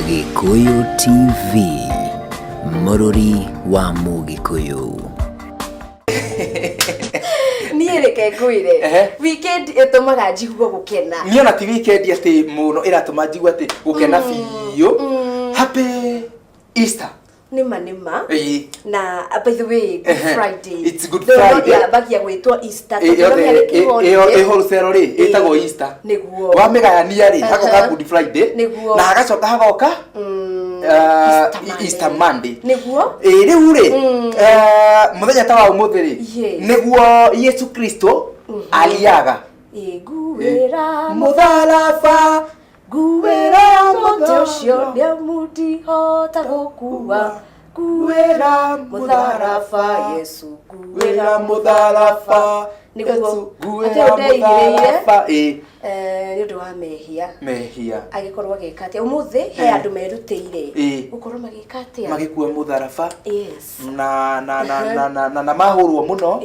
Gikuyu TV, Mũrũri wa Mũgĩkũyũ. Niĩ reke ngwĩre weekend ĩtũmaga njigue gũkena. Niĩ ona ti weekend atĩ mũno ĩratũma njigue atĩ gũkena biũ. Happy Easter. Nima. Na by the way, Good Friday. It's Good Friday. Bagia gwĩtwo Easter. Ĩhorũcero rĩ ĩtagwo Easter. Nĩguo. Wamĩgayania rĩ hagoka Good Friday. Nĩguo. Na hagacoka hagoka Easter Monday. Nĩguo. Rĩu rĩ mũthenya ta wa ũmũthĩ rĩ nĩguo Yesu Kristo aliaga. Nguĩra mũtharaba nguĩra mũtĩ ũcio nĩamũtihota gũkua. Nguĩra mũtharaba Yesu nguĩra mũtharaba. Nĩguo nguĩra nĩ ũndũ wa mehia agĩkorwo agĩka atĩa ũmũthĩ he andũ merutĩire gũkorwo magĩka atĩa magĩkua mũtharaba yes na mahũrwo mũno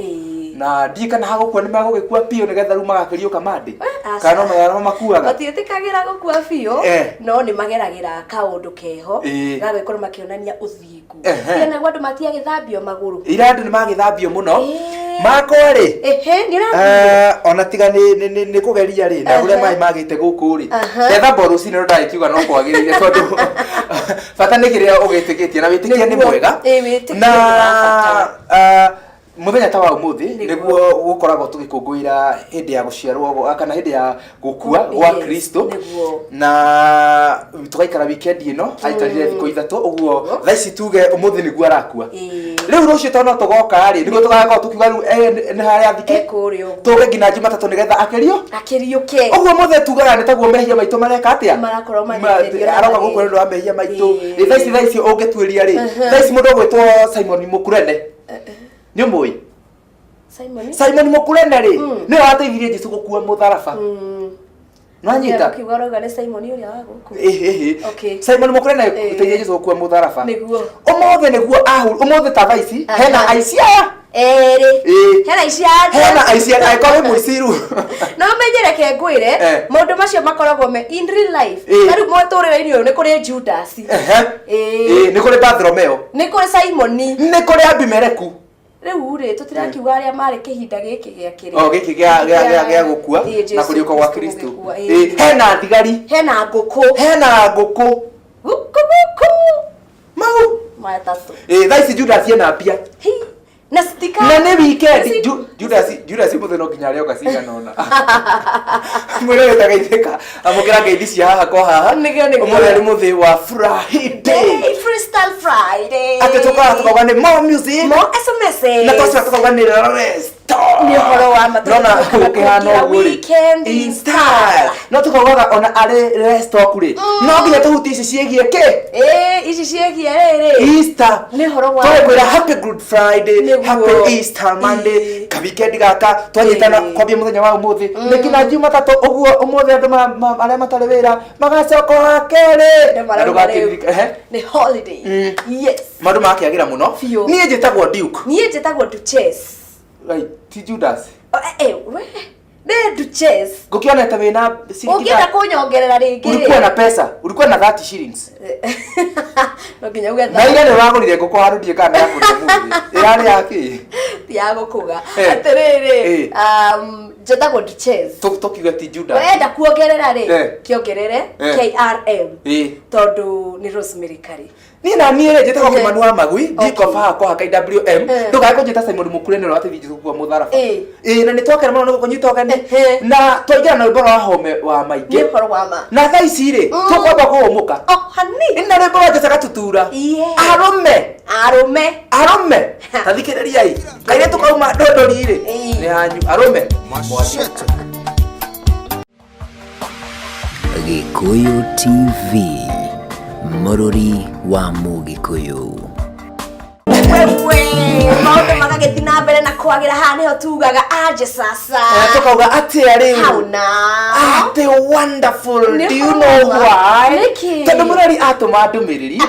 na ndikana hagũkua nĩ magũgĩkua piũ nĩgetha rĩu magakĩriũka mande kana no makuaga matiĩtĩkagĩra gũkua biũ no nĩ mageragĩra kaũndũ keho gagĩkorwo makĩonania ũthingu naguo andũ matiagĩthambio magũrũ ira andũ nĩ magĩthambio mũno makorĩ ona tiga nĩ kũgeria rĩ na ũrĩa maĩ magĩte gũkũ rĩ etha mborũ cine no ndagĩkiuga no kwagĩrĩire tondũ bata nĩ kĩrĩa ũgĩtĩkĩtie na wĩtĩkia nĩ mwega na mũthenya ta wa ũmũthĩ nĩguo gũkoragwo tũgĩkũngũĩra hĩndĩ ya gũciarwo kana hĩndĩ ya gũkua gwa Kristo na tũgaikara weekend ĩno aikarire thikũ ithatũ ũguo thaa ici tuge ũmũthĩ nĩguo arakua rĩu rũciũ tondũ no tũgoka rĩ nĩguo tũgakorwo tukiuga rĩu nĩ harĩa thike tũge nginya Jumatatũ nĩgetha akĩriũke ũguo mũthĩ tugaga nĩ taguo mehia maitũ mareka atĩa aroka gũkũ nĩ ũndũ wa mehia maitũ thaa ici ũngĩtuĩria rĩ thaa ici mũndũ ũgwĩtwo Simon Mũkurene nĩ mũĩ Simon Mũkurene rĩ nĩ wateithirie Jesũ gũkua mũtharaba nanyita kiuga roga nĩ Simon ũrĩa wa gũkua Simon Mũkurene gũteithia Jesũ gũkua mũtharaba ũmũthĩ nĩguo ũmũthĩ ta thaa ici hena aici aya hena aici agĩkorwo wĩ mũiciru no menyereke ngwĩre maũndũ macio makoragwo me in real life na rĩu mũtũrĩre-inĩ ũyũ nĩ kũrĩ Judas nĩ kũrĩ Bartholomew nĩ kũrĩ Simon nĩ kũrĩ Abimeleku rĩu rĩ tũtirakiuga arĩa marĩ kĩhinda gĩkĩ gĩa gĩkĩ gĩa gũkua na kũriũka gwa Kristo hena thigari hena ngũkũ mau matatũ thaa ici Judas ena mbia na stika na nĩ weekend Judas mũthenya no nginya arĩa ũgacigana ona mwĩre wĩtagaithĩka amũkĩra ngeithi cia haha kwa haha ũmũthĩ nĩ mũthĩ wa Friday Freestyle Friday atĩ tũkauga nĩ more music more SMS na tũkauga nĩ rest nĩ ũhoro wa matũkĩhana weekend in style no tũkauga ona arĩ rest kũrĩ no nginya tũhuti ici ciĩgiĩ kĩ ici ciĩgiĩ rĩrĩ Easter nĩ ũhoro wa tũkwĩra happy Good Friday happy Easter Monday ka weekend gaka twanyitana kwambia mũthenya wa ũmũthĩ nĩ nginya Jumatatũ ũguo ũmũthĩ andũ arĩa matarĩ wĩra magacoka kerĩ nĩ holiday yes maũndũ makĩagĩra mũno niĩ njĩtagwo Duke niĩ njĩtagwo Duchess ti Judas nĩ Duchess ngũkĩonete wĩna ũngĩenda kũnyongerera rĩngĩ ulikuwa na pesa ulikuwa na 30 shillings no nginya uge na ile nĩ wagũrire ngũkũ harũndie kana ya kũrĩa ĩrarĩ yake ti ya gũkũga atĩrĩrĩ njĩtagwo Duchess tũkiuga ti Judas wenda kuongerera rĩ kĩongerere KRM tondũ nĩ Rosemary Kari niĩ na niĩ rĩ njĩtagwo Kĩmani wa Magui ndikoba hakwa haka WM ndũgae kũnjĩta Simon Mũkurene no ateithie Jesũ gũkua mũtharaba na nĩ twakena mũno nĩ gũkũnyita ũgeni na twaingĩra na rwĩmbo rwa home wa maingĩ na thaa ici rĩ tũkwamba kũhũmũka na rwĩmbo rwa Jesũ gatutura arũme tathikĩrĩriai kairĩ tũkauma ndondori rĩ nĩ hanyu arũme Gikuyu TV, Mũrũri wa Mũgĩkũyũ. maundu magagĩthi na mbere na kwagĩra haha nĩho tugaga anje sasa tukauga atia rĩu hauna ati wonderful do you know why tondu murori atuma ndumiriri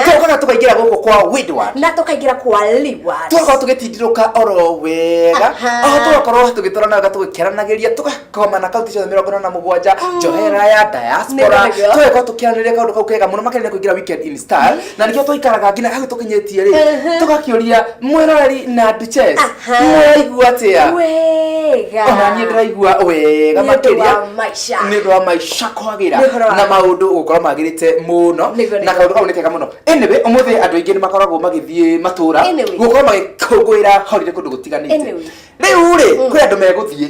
tukaga tukaingira guku kwa Widward na tukaingira kwa Liward tukaga tugitindiruka oro wega tugakorwo tugitoranaga tugikeranagiria tugakoma na kauti cia 47 njohera ya diaspora tugakorwo tukianĩrĩria kaundu kau kega muno makĩria kuingira weekend in style na nikio twaikaraga ngina hau tukinyetie ri tugakĩũria mwĩroreri na Duchess mwaigua atia wega ona niĩ ndĩraigua wega makĩria nĩ ũndũ wa maica kwagĩra na maũndũ gũkorwo magĩrĩte mũno na kaũndũ kau nĩ kega mũno anyway ũmũthĩ andũ aingĩ nĩ makoragwo magĩthiĩ matũra gũkorwo magĩkũngũĩra holiday kũndũ gũtiganĩte rĩu rĩ kwĩ andũ megũthiĩ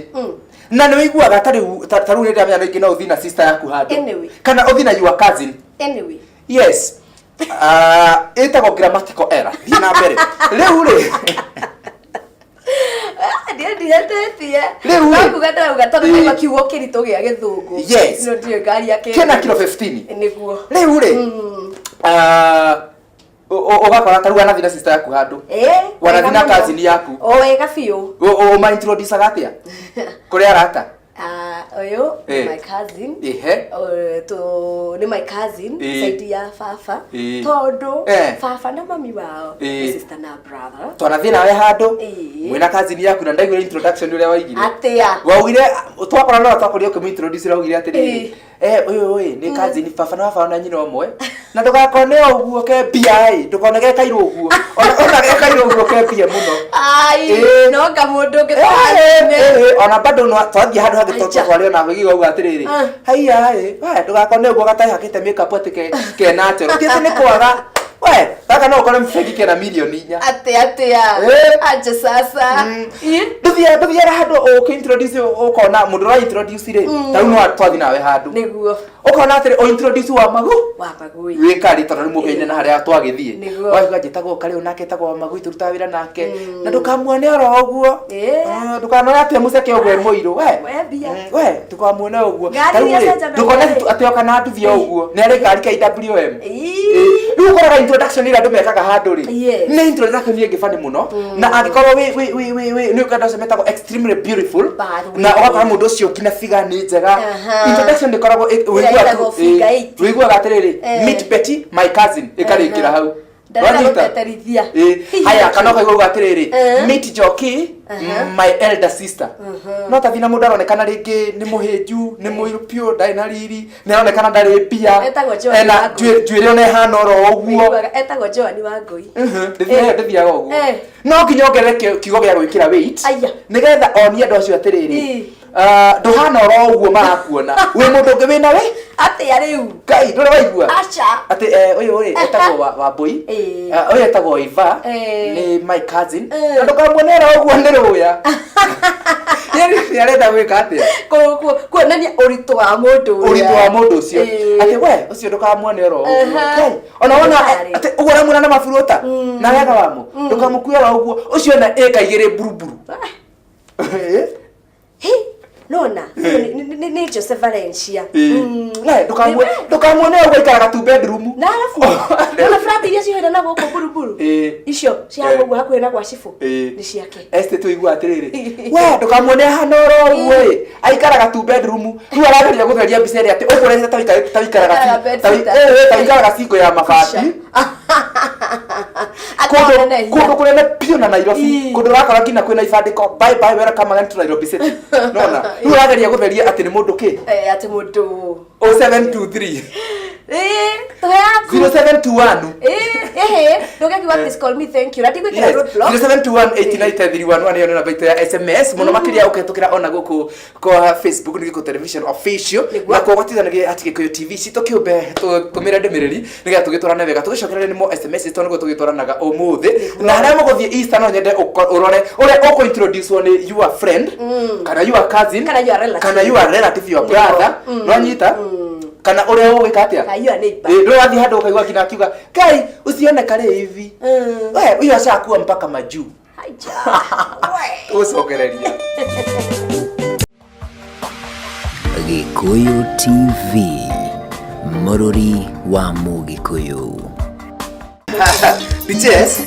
na nĩ wĩiguaga ta rĩu nĩ ndĩramenya no ingĩ no ũthiĩ na sister yaku handũ kana ũthiĩ na your cousin yes ĩtagwo grammatical error thiĩ na mbere rĩu rĩ yes kena kilo 15 rĩu rĩ ugakora taru anathi na sister yaku handu wanathi na cousin yaku wega biũ ma introduce atia kũrĩa arata oyo my cousin ni my cousin side ya baba tondu baba na mami wao sister na brother twanathi nawe handu mwina cousin yaku na ndaigire introduction uria waigire atia waugire twakora no twakorio kuma introduce uraugire atiri uyu ni cousin baba na baba na nyina omwe na ndugakone uguo ke bia ndukonege kairo uguo ona ge kairo uguo ke bia muno no nga mundu ona bado no twathie handu hangi twari ona wigi uguo atiriri haiya ndugakone uguo gatai hakite makeup atike ke natural tiete ni kwaga we kaka no ukore mfegi kena milioni 4 atia anje sasa nduthia handu ukintroduce ukona mundu ra introduce ri tau no twathi nawe handu niguo ukona atiri o introduce wa magu wi kari tondu mugeine na haria twagithie waigua njitagwo kari unake tagwo magu turuta wira nake na ndukamuone oro uguo ndukanona atia muceke uguo muiru we tukamuone uguo ndukona atioka na nduthia uguo ni ari ngari ka IWM riu ukora introduction ira ndumekaga handu ri ni introduction ye gifani muno na angikorwo we ni ukanda semetagwo extremely beautiful na wakora mundu ucio kina figa ni njega introduction ndikoragwo wiguaga atiriri meet Betty my cousin ikaringira hau haya kana kaigua atiriri meet Joki my elder sister no tathina mundu aronekana ringi ni muhinju ni muiru pio ndai na riri ni aronekana ndari pia ena njuire one hana oro uguo etagwo Joani wa Ngui ndithiaga uguo no nginya ongerere kiugo gĩa gwĩkĩra weight nigetha onie andũ acio atiriri nduhana oro uguo marakuona wi mundu ungi wina we atia riu kai ndore waigua acha ati uyu ri etagwo wa boy uyu etagwo Iva ni my cousin na ndukamuonera uguo ndi ruya yeri arenda gwika atia kuonania uritu wa mundu ucio ati we ucio ndukamuone oro kai ona wona ati uguo ramuna na maburuta na wega wamo ndukamukuira uguo ucio na ekaigire buruburu nona ni Joseph Valencia ndukamuone uguo ikaraga tu bedroom na alafu frat iria cihera na goko buruburu icio cia gugu hakuhe na kwa cifu ni ciake este tu igua atiriri we ndukamuone hana oro uguo aikaraga tu bedroom riu arageria gutheria biceri ati ugurete taikaraga cingo ya mabati kundu kunene pio na Nairobi kundu rakora ngina kwina ibandiko bye bye welcome again to Nairobi city nona riu arageria gutheria ati ni mundu ki ati mundu 0723 toyaku 0721 ndogeki wa please call me thank you rati gwikira roadblock 0721893111 yona namba itu ya SMS muno makiria uketukira ona guku kwa Facebook ni Gikuyu television official na kwa gwatithanagia ati Gikuyu TV cito kiumbe tumira ndemereri niga tugitwarana wega tugicokerera ni mo SMS to nigo tugitwaranaga umuthi na haria muguthie Easter no nyende urore uria uko introduce ni your friend kana your cousin kana your relative your brother no nyita kana uria ugika atia kaiwa neighbor ndio wathi handu kaigwa kina kiuga kai usione kale hivi we huyo ashakuwa mpaka majuu haija usogereria Gikuyu TV, Mururi wa Mugikuyu. Bitches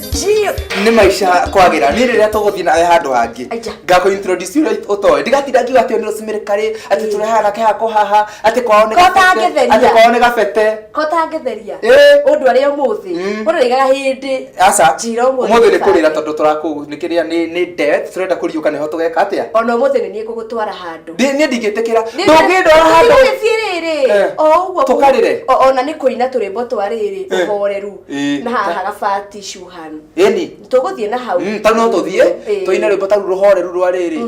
nĩ maica kwagira nĩ rĩrĩa tũgũthiĩ nawe handũ hangĩ ngako introduce you utoe ndigatinda ngiuga atĩ nĩ Rosemary Karĩ atĩ tũrehana kĩhako haha atĩ kwao nĩ gabete kota ngĩtheria ũndũ arĩa ũmũthĩ ũrĩgaga hĩndĩ aca ũmũthĩ nĩ kũrĩra tondũ tũrakũ nĩ kĩrĩa nĩ death tũrenda kũriũka nĩho tũgeka atĩa ona ũmũthĩ nĩ niĩ ngũgũtwara handũ niĩ ndingĩtĩkĩra ndũngĩndwara handũ rĩrĩ o ũguo tũkarĩre ona nĩ kũina tũrĩmbo twa rĩrĩ ũhoreru na haha gabati shuhan ĩni tũgũthiĩ na hau tau no tũthiĩ tũine rwĩmbo tau rũhoreru rwa rĩrĩ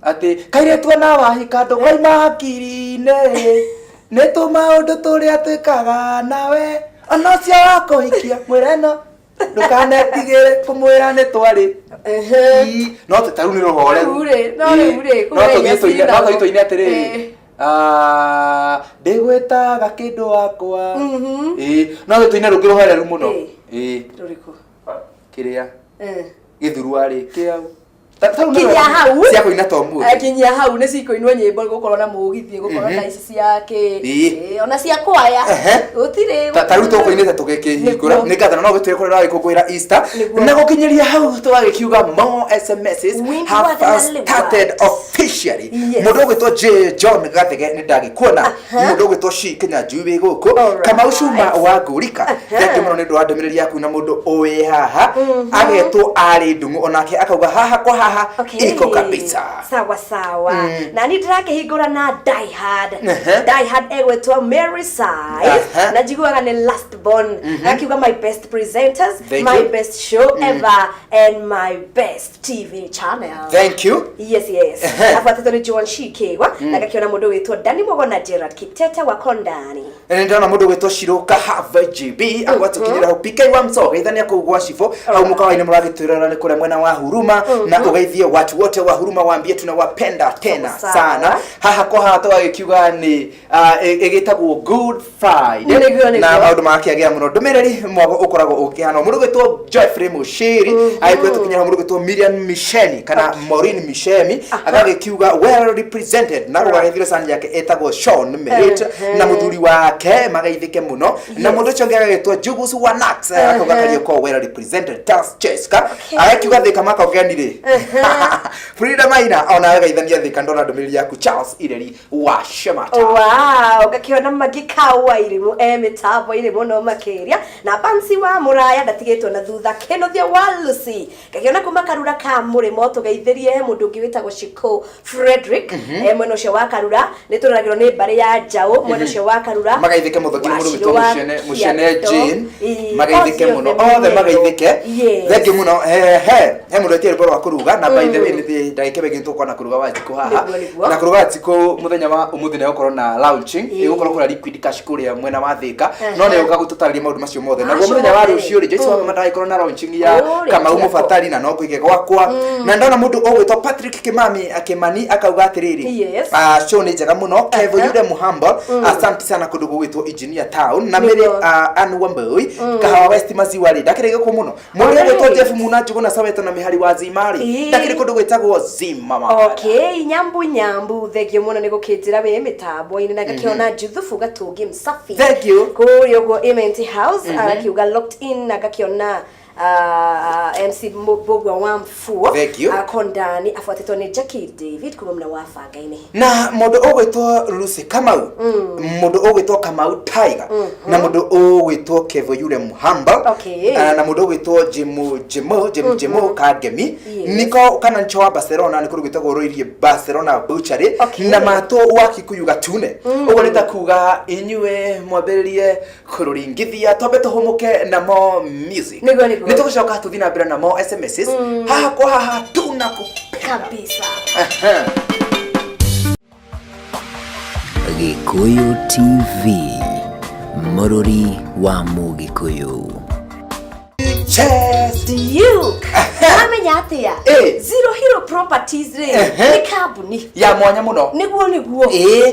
atĩ kairĩtu na wahika ndũkoima hakiri-inĩ nĩ tũmaũndũ tũrĩa twĩkaga nawe ona ũcio wa kũhikia mwĩra ĩno ndũkanetigĩre kũmwĩra nĩ twarĩ no tũtarũ nĩ rũhoreru no tũthiĩ tũine atĩrĩrĩ ndĩgwĩtaga kĩndũ wakwa no tũine rũngĩ rũhoreru mũno rũrĩkũ kĩrĩa gĩthurua kĩau kinya hau cia kũina tomu kinya hau nĩ cikũinwo nyĩmbo gũkorwo na mũgithie gũkorwo na ici ciake ona cia kwaya gũtirĩ tarũ tũkũinĩte tũgĩkĩhingũra nĩ ngathana no gĩtwĩre kũrĩa gũkũngũĩra Easter na gũkinyĩria hau tũgagĩkiuga more SMSs have started officially mũndũ ũgwĩtwo J John Gathege nĩ ndagĩkuona mũndũ ũgwĩtwo Shi Kenya Njui gũkũ Kamau Cuma wa Ngũrika thengio mũno nĩ ũndũ wa ndũmĩrĩri yaku na mũndũ ũĩ haha agetwo arĩ ndung'u onake akauga haha kwa haha iko kabisa sawa na ni ndĩrakĩhingũra na Die Hard egwĩtwo Mary Sai na njiguaga nĩ last born akiuga my best presenters my best show ever and my best TV channel. Thank you. Yes afuatĩtwo nĩ Joan Shikegwa na gakiona mũndũ wĩtwo Danny Mogona Gerard Kitete wa Kondani nĩ ndona mũndũ wĩtwo Shiroka Have GB agwatũkinyĩra PK wa Msoga ithania kũu gwa Shifo au mũkawa-inĩ mũragĩtwĩrora nĩ kũrĩa mwena wa Huruma na ugeithie watu wote wa Huruma waambie tunawapenda tena sana haha kwa haha tũgagĩkiuga nĩ ĩgĩtagwo Good Friday na maũndũ makĩagĩra mũno ndũmĩrĩri mwago ũkoragwo ũkĩhana mũndũ wĩtwo Joyfrey Mushiri agĩkwĩra tũkinyĩra mũndũ wĩtwo Miriam Misheni kana Maureen Mishemi agagĩkiuga well represented na rũgagĩthire sani yake etagwo Sean Merit na mũthuri wake magaithĩke mũno na mũndũ ũcio ũngĩ agagĩtwo Jugus Wanax akauga ko well represented Tas Jessica agĩkiuga thĩka makaũgenire Frida Maina ona agaithania thĩka ndona ndũmĩrĩri yaku Charles Ireri wa Shamata wow gakiona magikawa irimu mĩtambo iri mũno makĩria na Bansi wa Mũraya ndatigĩtwo na thutha Kenothia wa Lucy gakiona kuma Karura ka mũrĩmo tũgeithĩrie mũndũ ũngĩ wĩtagwo Shiko Frederick mwena ũcio wa Karura nĩ tũragĩrwo nĩ mbarĩ ya Njaũ mwena ũcio wa Karura magaithĩke mũthũki mũndũ wĩtwo Mucene Jane magaithĩke mũno othe magaithĩke thengi mũno he mũndũ etiĩ rwĩmbo rwa kũruga na by the way nĩ ndagĩke begĩ tũkona na kũruga wa Njikũ haha na kũruga Njikũ mũthenya wa ũmũthĩ nĩ gũkorwo na launching ĩgũkorwo kũrĩa Liquid Cash kũrĩa mwena wa Thĩka no nĩ ũka gũtũtarĩria maũndũ macio mothe na mũthenya wa rũciũ rĩ Joyce wa mandagĩkorwo na launching ya Kamau Mũbatari na no kũige gwakwa na ndona mũndũ ũgwĩtwo Patrick Kimani akauga atĩrĩrĩ show nĩ njega mũno Kevo Yude Muhamba asante sana kũndũ gwĩtwo Engineer Town na mĩrĩ Anne Wambui Kahawa West Maziwa rĩ ndakĩrĩ gĩkũ mũno mũndũ ũgwĩtwo Jeff Muna Njũgũna Soweto na Mĩhari wa Zimari ndakĩrĩ kũndũ gwĩtagwo Zimama nyambu thengio mũno nĩ gũkĩnjĩra wĩ mĩtambo-inĩ na gakiona Juthufu Gatũngi Msafi thank you kũrĩa ũguo Ement House akiuga locked in na gakiona MC Mbogwa wa Mfuo Kondani afuatĩtwo nĩ Jackie David kuma mna wa Banga-inĩ na mũndũ ũgwĩtwo Lucy Kamau mũndũ ũgwĩtwo Kamau Tiger na mũndũ ũgwĩtwo Kevo Yule Muhamba na mũndũ ũgwĩtwo Jemo Kangemi niko kana ncho wa Barcelona nĩ kũrugĩtwo rũirie Barcelona Butchery na matũ wa Kikuyu Gatune ũguo nĩ ta kuga inyuĩ mwambĩrĩrie kũrũringithia twambe tũhũmũke na mo music nĩ tũgũcoka tũthiĩ na mbere na mo SMSs haha kwa haha tunakupenda kabisa Gikuyu TV mũrũri wa Mũgĩkũyũ you menya atia Zero Hero Properties ri ni kambuni ya mwanya muno niguo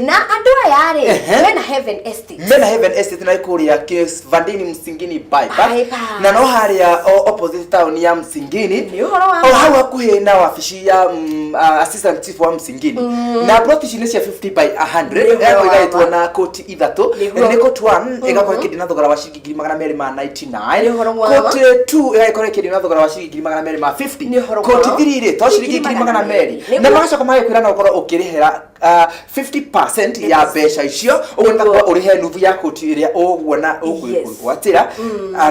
na andu aya ri mena Heaven Estate na ikuria Kings Vandini Msingini bypass na no haria opposite town ya Msingini o hau hakuhi na wabici ya assistant chief wa Msingini na plot ici ni cia 50 by 100 igaitwo na koti ithatu ni koti 1 igakorwo kindi na thogora wa ciringi 299 koti 2 igakorwo kindi na thogora wa ciringi 250 koti 3 ri to ciringi 200 na magacoka magakwira na ukorwo ukirihera 50% ya mbeca icio ugwetha urihe nuthu ya koti iria uguona ukwigwatira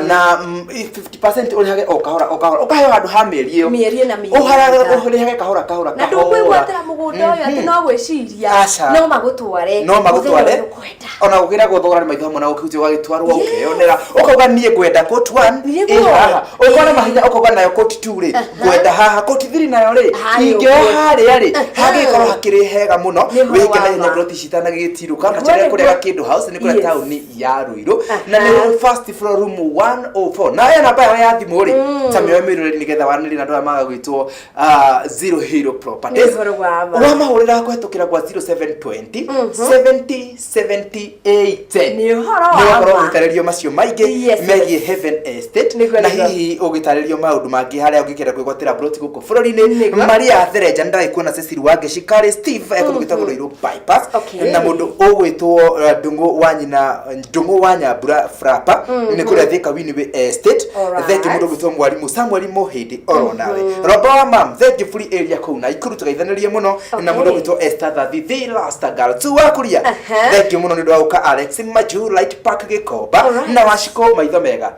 na 50% urihage okahora ukaheo handu ha mieri iyo urihage kahora na ndugwigwatira mugunda uyu ati no gwiciria no magutware ona gugira guthogora ni maitho hamwe na ukuje wagitwarwo ukeyonera ukauga nie ngwenda koti 1 haha ukona mahinya ukauga nayo koti 2 ri ngwenda haha koti 3 nayo ri ingeo ri hagikorwo hakiri hega muno wike na nya plot citana gitiruka na chare kurega kindu house ni kura town ya Ruiru na ni first floor room 104 na ya namba ya thimu ri tamio mirore ni getha waniri na ndo maga gwitwo Zero Hero Properties wa mahurira kwetukira kwa 0720 70 78 ni horo wa gitarerio macio maingi megie Heaven Estate na hihi ugitarerio maundu mangi haria ungikira kwigotira plot guko florine Maria Thereja ndai kuona Cecil Wange Shikari Steve ekugita Ruiru bypass na mundu ugwitwo Ndungu wa Nyambura Frapa ni kuria Thika Winnie Estate theki mundu gwitwo mwarimu Samuel Mohindi oronawe Robo mam theki free area kuna ikuru tugaithanirie muno na mundu gwitwo Esther the last girl tu wakuria theki muno ni ndwauka Alex Maju Light Park Gikomba na washiko maitho mega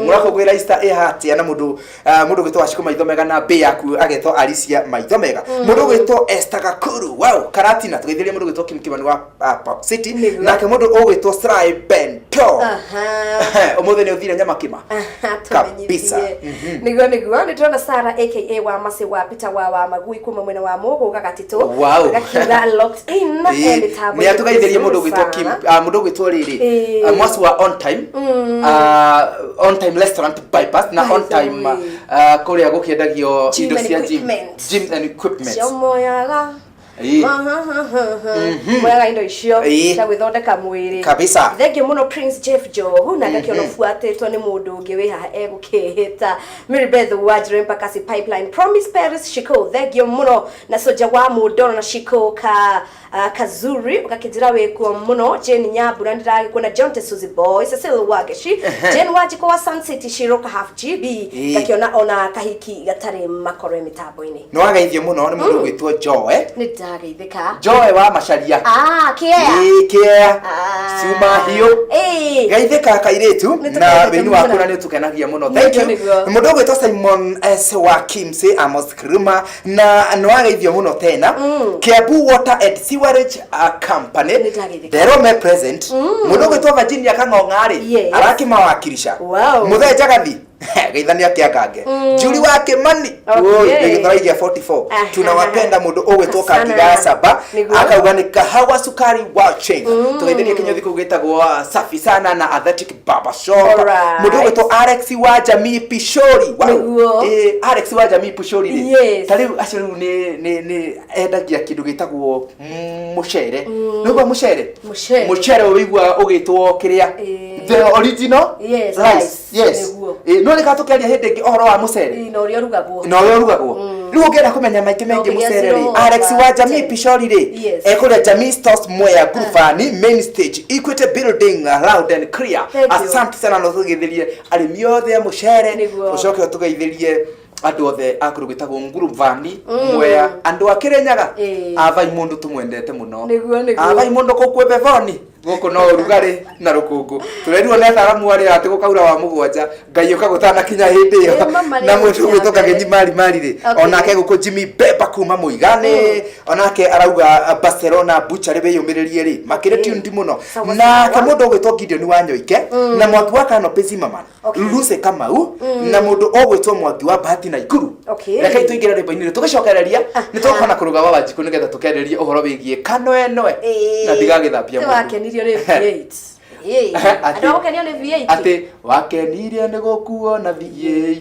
murako gwira Easter ehatia na mundu gwitwo washiko maitho mega na be yaku agetwo Alicia maitho mega mundu gwitwo Esther Gakuru wow Karatina tugaithirie mundu gwitwo Kim Kimani wa Park City na ke mundu ugwitwo Sry Bento umuthe ni uthire nyama kima kabisa niguo ni tuna Sara aka wa Mase wa Peter wa Magui kuma mwena wa Mogo gagatito gakira locked in anytime ni atugaithirie mundu gwitwo Kim mundu gwitwo riri Mwasi wa on time restaurant bypass na on time kuria gukiendagio indo cia gym and equipment moyaga mwega indo icio cia gwithondeka mwiri kabisa thengio muno Prince Jeff Johu na gakiono fuatetwo ni mundu ungi wi haha egukihita Miribeth Wajire Mpakasi Pipeline Promise Paris Shiko thengio muno na soja wa Mudoro na Shiko Kazuri ukakijira wekuo muno Jane Nyambura ndiragi kuna John Tesuzi Boy Cecil Wageshi Jane Wajiko wa Sun City Shiroka half GB gakiona ona kahiki gatare makoro mitambo-ini no agaithio muno ni mundu gwitwo Joe ni ndageithika Joe wa Macharia kia Suma hiyo gaithika kairetu na binu wa kuna ni tukenagia muno thank you mundu gwitwo Simon S wa Kimse Amos Kruma na no agaithio muno tena Kiambu Water and Sewerage Company Derome present mundu gwitwo Virginia Kang'ong'ari arakimawakilisha muthe Jagathi geithania kiakange Juli wa Kimani githaragia 44 tunawapenda mundu ugwitwo Kangiga Saba akauga ni kahawa sukari watching tugeithania kinyothi kugitagwo safi sana na athletic barber shop mundu ugwitwo Alex wa Jamii Pishori Alex wa Jamii Pishori tari aciru ni endagia kindu gitagwo mucere nugo mucere wigwa ugitwo kiria the original yes no ni katukiaria hindi ngi ohoro wa mucere no rio rugagwo riu ngenda kumenya maiki mucere ri Alex wa Jamii Pishori ri ekuria Jamii Stores Mwea Groupani main stage Equity Building loud and clear asante sana no tugithirie arimi othe ya mucere ucoke tugeithirie andu othe akurugitagwo Nguru Vani Mwea andu akirenyaga avai mundu tumwendete muno avai mundu kokwe bevoni goko no rugari na rukungu turerirwo na tharamu ari ati gukaura wa mugwanja ngai ukagutana kinya hindi yo na mundu gwitoka mari ri onake guko Jimmy Beba kuma Muigane onake arauga Barcelona Butchery beyumiririe ri makire tundi muno na ke mundu gwitwo Gideon wa Nyoike na mwaki wa Kano Pezimaman Luse Kamau na mundu ogwitwo mwaki wa Bahati na Ikuru reke tuingira ribo-ini tugicokereria ni tukona kuruga wa Wanjiku nigetha tukererie uhoro wigie Kano eno na ndigagithambia mundu V8 ati wakenirie ni gukuo na V8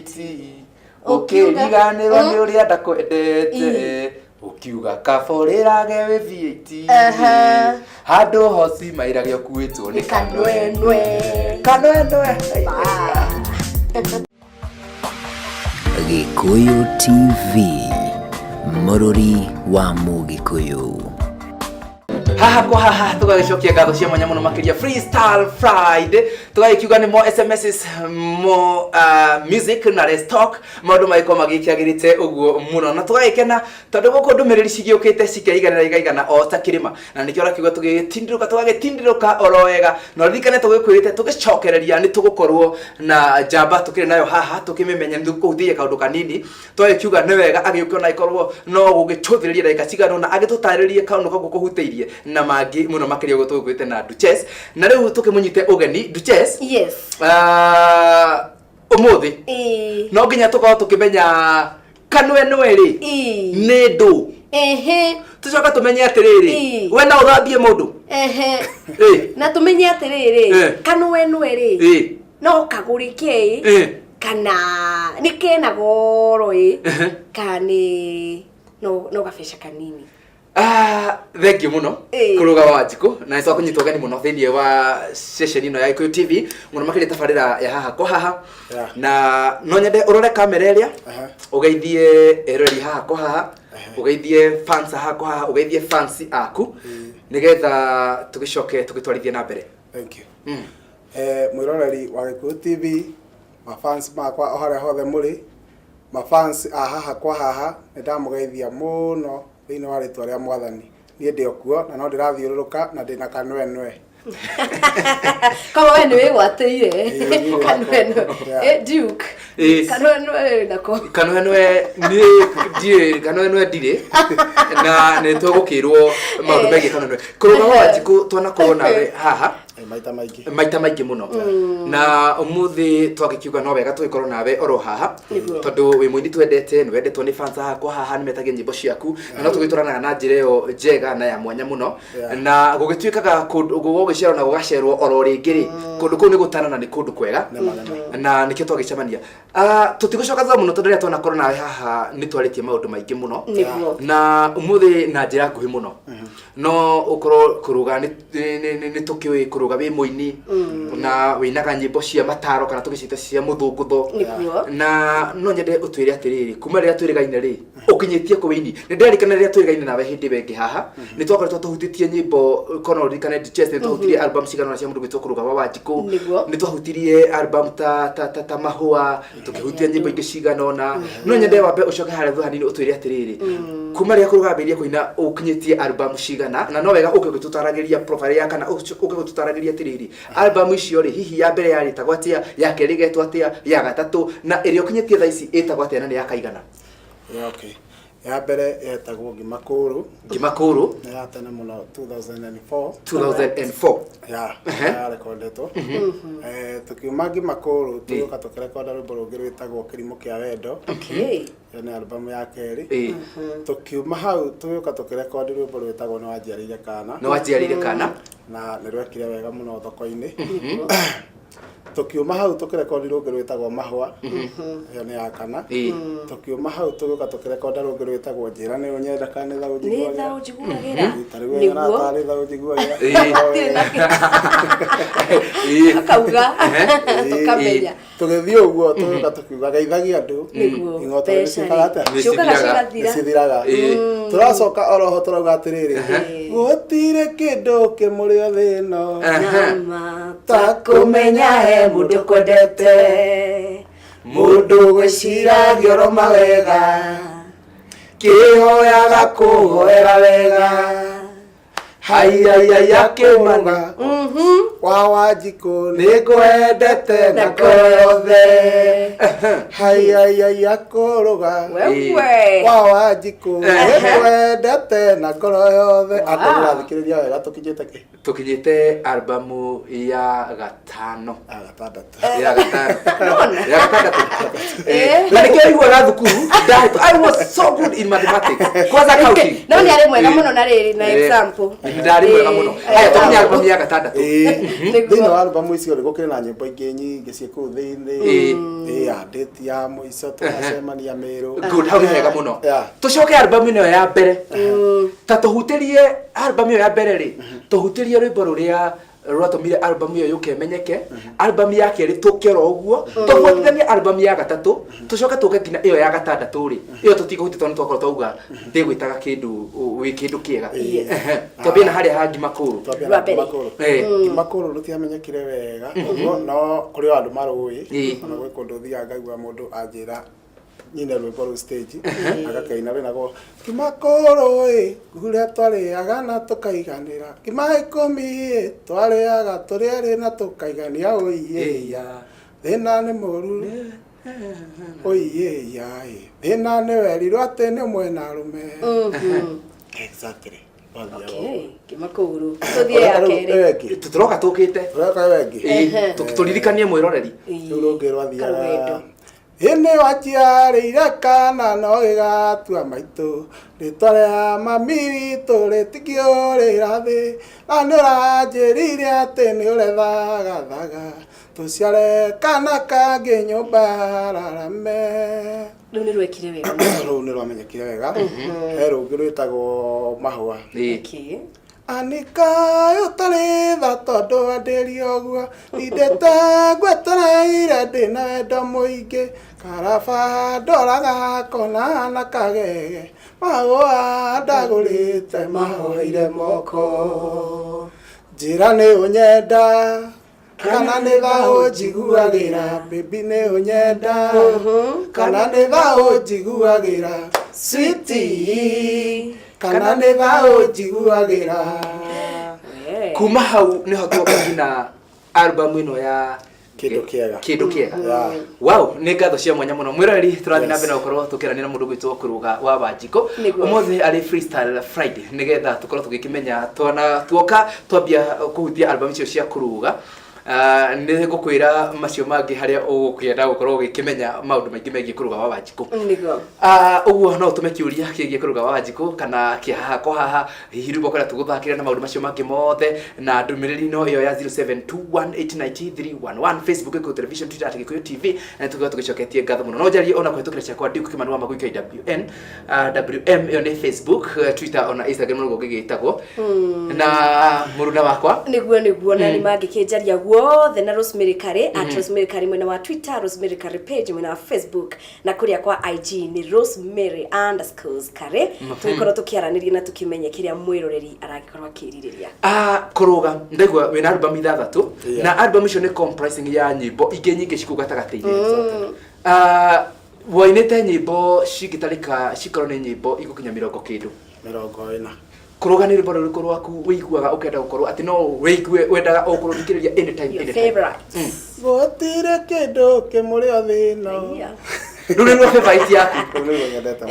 ukiriganirwo ni uria ndakwendete ukiuga kaborerage we VAT handu hoci mairage ukuitwo ni kanwenwe Gikuyu TV, Mũrũri wa Mũgĩkũyũ. Haha kwa haha tugagicokia ngatho cia mwanya muno makiria Freestyle Friday tugagikiuga ni mo SMSs mo music na let's talk maundu maiko magikiagirite uguo muno na tugagikena tondu guko ndumiriri cigiukite cikaiganira o ta kirima na nikio rakiuga tugagitindiruka oro wega no rikane tugikwirite tugicokereria ni tugukorwo na jamba tukiri nayo haha tukimemenya ndukuthie kaundu kanini tugagikiuga ni wega agiukio na ikorwo no gugichuthiriria daika cigano na agitutaririe kaundu kagu kuhuteirie na mangi muno makiria gutugwite na Duchess na riu tukimunyite ugeni Duchess. Yes. Umuthi no nginya tukorwo tukimenya kanwenwe ri ni ndu tucoka tumenye atiriri we na uthambie mundu na tumenye atiriri kanwenwe ri no kagurike kana ni kena goro kani no gabesha kanini. Thank you muno kuruga Wanjiku na nĩtwa kũnyitwo gani muno thĩinĩ wa session ino ya Gikuyu TV muno makĩria tabarĩra ya haha kwa haha na no nyende ũrore kamera ĩrĩa ũgeithie erori haha kwa haha ũgeithie fans haha kwa haha ũgeithie fans aku nĩgetha tũgicoke tũgĩtwarithie na mbere. Thank you. Mwĩroreri wa Gikuyu TV mafans makwa o harĩa hothe mũrĩ mafans haha kwa haha nĩndamũgeithia mũno thĩinĩ wa rĩtwa rĩa Mwathani niĩ ndĩ okuo na no ndĩrathiũrũrũka na ndĩna kanwenwe kama wewe niwe gwatĩire kanwenwe Duke kanwenwe nako kanwenwe ni die kanwenwe ndire na nĩ tũgũkĩrwo maũndũ megiĩ kanwenwe kuruga Wanjiku twanakorwo nawe haha maita maingĩ muno na umuthi twagikiuga no wega tũgikorwo nawe oro haha tondu wi muini twendete ni wendetwo ni fans haha kwa haha nimetagia nyimbo ciaku na no tũgĩtũranaga na njĩra ĩyo njega na ya mwanya muno na gũgĩtuĩkaga kũndũ gũgĩcerwo na gũgacerwo oro rĩngĩ rĩ kũndũ kũu nĩ gũtana na nĩ kũndũ kwega na nĩkĩo twagĩcemania tũtigũcoka thutha muno tondũ rĩrĩa twanakorwo nawe haha nĩ twarĩtie maũndũ maingĩ muno na umuthi na njĩra nguhĩ muno no ũkorwo kũruga nĩ tũkĩũĩ kũruga wi muini na winaga nyimbo cia mataro kana tugicita cia muthungutho na no nyende utwire atiriri kuma rĩrĩa twĩrĩgaine rĩ ukinyitie ku wini nĩ nderikana rĩrĩa twĩrĩgaine nawe hindi wengi haha nĩ twakoretwo tuhutitie nyimbo kono rikane Duchess nĩ tuhutirie album cigana cia mundu gwitwo kuruga wa Wanjiku nĩ twahutirie album ta mahua tukihutia nyimbo ingĩ cigana na no nyende wambe ucoke harĩa thu hanini utwire atiriri kuma rĩrĩa kuruga mbĩrĩria kuina ukinyitie album cigana na no wega ũkĩgũtũtaragĩria profile ya kana ũkĩgũtũtaragĩria atiriri album icio ri hihi ya mbere yarĩ tagwo atia ya kerĩ getwo atia ya gatatũ na ĩrĩa ũkinyĩtie thaa ici ĩtagwo atia na nĩ ya kaigana? Okay, ya mbere yetagwo Ngimakũrũ ya tene mũno 2004 ya rekondetwo tukiuma Ngimakũrũ tũgĩũka tũkĩrekonda rwĩmbo rũngĩ rwĩtagwo Kĩrimũ kĩa Wendo. Iyo nĩ album ya kerĩ. Tukiuma hau tũgĩũka tũkĩrekonda rwĩmbo rwĩtagwo Nĩ Wanjiarĩire Kana na nĩ rwekire wega mũno thoko-inĩ. Tukiuma hau tũkĩrekonda rũngĩ rwĩtagwo Mahũa, iyo nĩ ya kana. Tukiuma hau tũgĩũka tũkĩrekonda rũngĩ rwĩtagwo Njĩra nĩ ũnyenda kana nĩ tha ũnjiguagĩra tarĩu na tarĩ tha ũnjiguagĩra akauga tukamenya tũgĩthiĩ ũguo tũgĩũka tũkiuga geithagia andũ ing'ota nĩcithiraga tũracoka oroho tũrauga atĩrĩrĩ gũtirĩ kĩndũ kĩmũrĩo thĩ ĩno ta kũmenya he mũndũ kwendete mũndũ gwĩciragia oro mawega kĩhoyaga kũhoera wega haiyaiya kĩmaga wa Wanjiku nĩngwendete na ngoro yothe haiyaiya kũrũga wa Wanjiku nĩngwendete na ngoro yothe atũrathikĩrĩria wega tukinyĩte albamu ya gatano ya gatandatũ na nĩkĩo iguaga thukuru I was so good in mathematics kwanza counting no nĩ arĩ mwega mũno na rĩrĩ na example ndari mwega mũno aya tukinya album ya gatandatũ thĩinĩ wa album icio rĩ gũkĩrĩ na nyĩmbo ingĩ nyingĩ ciĩ kũu thĩinĩ date ya mũico tũgacemania Mĩrũ. Good, hau nĩ hega mũno. Tũcoke album ĩno ya mbere ta tũhutĩrie album ĩyo ya mbere rĩ tũhutĩrie rwĩmbo rũrĩa rwatũmire album ĩyo yũke menyeke. Album ya kerĩ tũkĩora ũguo tũbuatithanie album ya gatatũ tũcoke tũke nginya ĩyo ya gatandatũ rĩ ĩyo tũtigũhutia tondũ twakorwo twauga ndĩgwĩtaga kĩndũ wĩ kĩndũ kĩega. Twambie na harĩa ha Ngimakũrũ. Ngimakũrũ rũtiamenyekire wega ũguo no kũrĩ andũ marũĩ ona gwĩ kũndũ thiaga ngaigua mũndũ anjĩra nyine rwĩmbo rũu stage agakaina rwĩnagwo Ngimakũrũ ngũrĩa twarĩaga na tũkaiganĩra ngima ikũmi twarĩaga tũrĩarĩ na tũkaigania ũiyeya thĩna nĩ mũru ũiyeya thĩna nĩ werirwo atĩ nĩ mwena rũme. Exactly. Ngimakũrũ tũthiĩ ya kerĩ tũroka tũkĩte tũririkanie mwĩroreri rĩu rũngĩ rwathiaga ĩnĩ waciarĩire kana no gĩgatua maitũ rĩtwa rĩa mami witũ rĩtikĩũrĩra thĩ na nĩ ũranjĩrire atĩ nĩ ũrethagathaga tũciare kana kangĩ nyũmba rarame. Rĩu nĩ rwekire wega rũu nĩ rwamenyekire wega. He rũngĩ rwĩtagwo Mahũa. Anika ũtarĩ tha tondũ andĩrio ũguo ndindĩte ngwetereire ndĩna wendo mũingĩ karaba ndoraga kona na kagege Mahũa ndagũrĩte mahoire moko njĩra nĩ ũnyenda kana nĩ tha ũnjiguagĩra baby nĩ ũnyenda kana nĩ tha ũnjiguagĩra sweetie kana nĩ tha ũnjiguagĩra. Kuma hau nĩho tuoka nginya album ĩno ya Kĩndũ Kĩega. Wow, nĩ ngatho cia mwanya mũno mwĩroreri tũrathiĩ na mbere na gũkorwo tũkĩaranĩra na mũndũ gwĩtwo Kũrũga wa Wanjikũ. Ũmũthĩ arĩ Freestyle Friday nĩgetha tũkorwo tũgĩkĩmenya tuoka twambia kũhutia album icio cia Kũrũga. Nĩ ngũkwĩra macio mangĩ harĩa ũgũkĩenda gũkorwo ũgĩkĩmenya maũndũ maingĩ megiĩ Kũrũga wa Wanjikũ. Ũguo no ũtũme kĩũria kĩgiĩ Kũrũga wa Wanjikũ kana kĩhaha haha hihi rĩu ũkorwo tũgũthakĩra na maũndũ macio mangĩ mothe na ndũmĩrĩri no ĩyo ya 0721899311 Facebook ĩkũ television Twitter @Gĩkũyũ TV na tũkorwo tũgĩcoketie ngatho mũno. No njarie ona kũhĩtũkĩra ciakwa Duke Kĩmanũ Magui KWN WM ĩyo nĩ Facebook Twitter ona Instagram no gũgĩgĩtagwo na mũruna wakwa nĩguo na nĩ mangĩkĩnjaria wothe na Rosemary Kare @Rosemary Kare mwena wa Twitter, Rosemary Kare page mwena wa Facebook na kuria kwa IG ni Rosemary_Kare. Tũkorwo tũkĩaranĩria na tũkĩmenya kĩrĩa mwĩroreri aragĩkorwo akĩrirĩria. Kũrũga ndaigua wĩna album ithathatũ na album icio nĩ comprising ya nyĩmbo ingĩ nyingĩ cikũga gatagatĩ-inĩ. Wainĩte nyĩmbo cingĩtarĩka cikorwo nĩ nyĩmbo igũkinya 40 Kũrũga nĩ rwĩmbo rũrĩkũ rwaku wĩiguaga ũkenda gũkorwo atĩ no wĩigue wendaga o kũrũthikĩrĩria anytime gũtirĩ kĩndũ kĩmũrĩ o thĩno rĩu nĩ rwa favorite yaku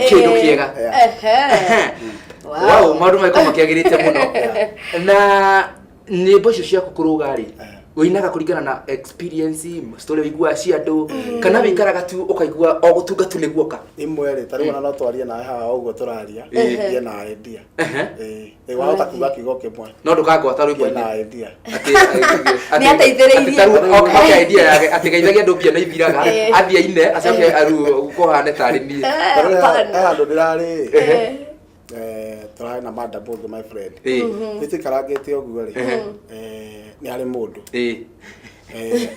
Kĩndũ Kĩega. Wow, maũndũ maiko makĩagĩrĩte mũno na nyĩmbo icio ciaku Kũrũga rĩ wĩinaga kũringana na experience story wĩiguaga cia andũ kana wĩikaraga tu ũkaigua o gũtungatu nĩ guoka imwe rĩ tarĩ ona no twarie nawe haha ũguo tũraria ndie na idea wahota kuga kiugo kĩmwe no ndũkangwata rwĩmbo na idea nĩ ateithĩrĩirie okay idea yake ateithagia andũ mbia na ithiraga athia ine acoke aru kũhane tarĩ niĩ andũ ndĩrarĩ tũrarĩ na mada both my friend nĩtũikarangĩte ũguo rĩ nĩ harĩ mũndũ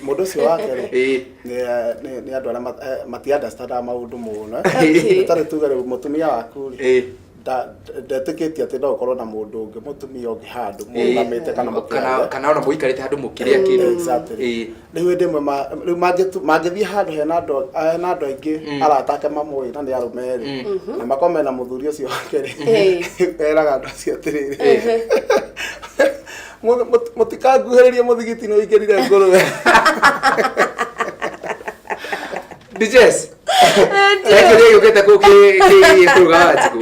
mũndũ ũcio wake rĩ nĩ andũ arĩa mati-understandaga maũndũ mũno ũtarĩ tuge rĩu mũtumia waku rĩ ndetĩkĩtie atĩ no ũkorwo na mũndũ ũngĩ mũtumia ũngĩ handũ mũrũgamĩte kana ona mũikarĩte handũ mũkĩrĩa kĩndũ. Rĩu hĩndĩ ĩmwe rĩu mangĩthiĩ handũ hena andũ aingĩ arata ake mamũĩ na nĩ arũme rĩ na makorwo mena mũthuri ũcio wake rĩ eraga andũ acio atĩrĩrĩ mũtikanguhĩrĩrie mũthigiti-inĩ ũingĩrire ngũrũwe. DJs Ekĩrĩa yũkĩte Kũrũga wa Wanjikũ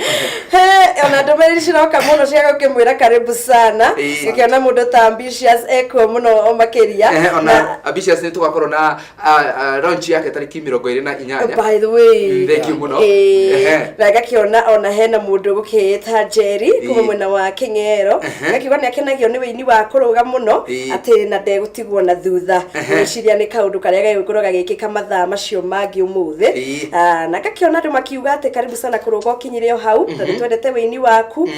ona ndomereri ciroka muno cia gukimwira karibu sana gikiona mundu ta ambitious eko muno makiria ona ambitious ni tugakorwo na launch yake tariki 28 by the way thank you muno na gakiona ona hena mundu gukita Jerry kuma mwena wa Kingero gakiuga ni akenagio ni wini wa kuruga muno ati na ndegutigwo na thutha gwiciria ni kaundu karia gagikoro gagikika mathaa macio mangi umuthi na gakiona andu makiuga ati karibu sana kuruga ukinyire hau tondu twendete wini waku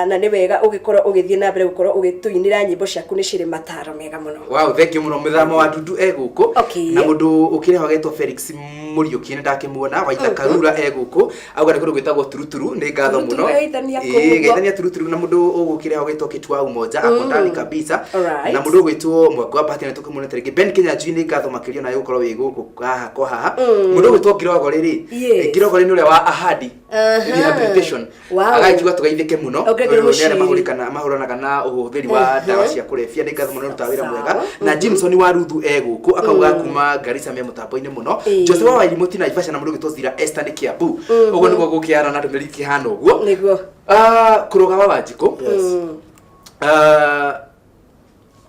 na ni wega ugikorwo ugithie na mbere gukorwo ugituinira nyimbo ciaku ni ciri mataro mega muno. Wow, thank you muno muthamo wa Dudu eguko na mundu ukireho getwo Felix Muriuki ndakimuona waitha Karura eguko auga ni kundu gwitagwo turuturu ni ngatho muno geithania turuturu na mundu ugukireho getwo Kitwa Umoja akondani kabisa na mundu ugwitwo Mwagwa Bahati na tukimuna terege Ben Kenya ni ngatho makirio na yukorwo wi guku haha kwa haha mundu ugwitwo Kirogo riri Kirogo ni uria wa Ahadi rehabilitation agakiuga tugaithike muno nere mahuranaga na uhuthiri wa dawa cia kurefia ni ngatho muno rutawira mwega na Jimson wa Ruthu eguku akauga kuma Garissa me mutambo-ini muno Jose wa Ilimoti na Ivasha na mundu ugwitwo Zira Esther ni Kiambu uguo niguo gukiara na ndumiriri kihana uguo niguo kuruga wa Wanjiku